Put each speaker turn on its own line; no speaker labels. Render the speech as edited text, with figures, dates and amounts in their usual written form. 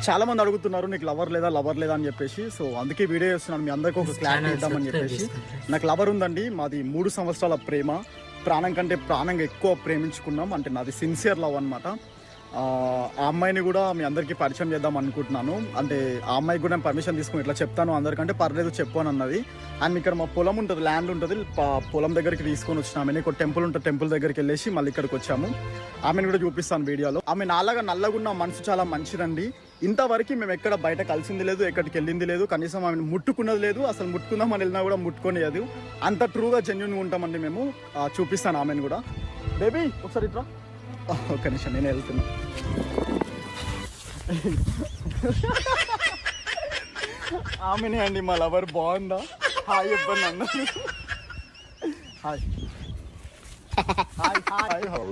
చాలా మంది అడుగుతున్నారు నీకు లవర్ లేదా అని చెప్పేసి. సో అందుకే వీడియో చేస్తున్నాను, మీ అందరికీ ఒక క్లారిటీ ఇద్దామని చెప్పేసి. నాకు లవర్ ఉందండి, మాది 3 సంవత్సరాల ప్రేమ, ప్రాణం కంటే ప్రాణంగా ఎక్కువ ప్రేమించుకున్నాం. అంటే నాది సిన్సియర్ లవ్ అనమాట. ఆ అమ్మాయిని కూడా మీ అందరికీ పరిచయం చేద్దాం అనుకుంటున్నాను. అంటే ఆ అమ్మాయికి కూడా నేను పర్మిషన్ తీసుకుని ఇట్లా చెప్తాను అందరికంటే పర్లేదు చెప్పు అని అన్నది. అండ్ ఇక్కడ మా పొలం ఉంటుంది, ల్యాండ్ ఉంటుంది, పొలం దగ్గరికి తీసుకొని వచ్చిన ఆమెను. ఇక్కడ టెంపుల్ ఉంటుంది, టెంపుల్ దగ్గరికి వెళ్ళేసి మళ్ళీ ఇక్కడికి వచ్చాము. ఆమెను కూడా చూపిస్తాను వీడియోలో. ఆమె నాలాగా నల్లగున్న మనసు చాలా మంచిదండి. ఇంతవరకు మేము ఎక్కడ బయట కలిసింది లేదు, ఎక్కడికి వెళ్ళింది లేదు, కనీసం ఆమెను ముట్టుకున్నది లేదు. అసలు ముట్టుకుందాం అని వెళ్ళినా కూడా ముట్టుకోలేదు. అంత ట్రూగా జెన్యూన్గా ఉంటామండి మేము. చూపిస్తాను ఆమెను కూడా. బేబీ ఒకసారి ఇట్రా, ఒక్క నిమిషం నేను వెళ్తున్నా. ఆమెనే అండి మా లవర్. బాగుందా? హాయ్ చెప్పండి అన్నారు. Hi hi hi.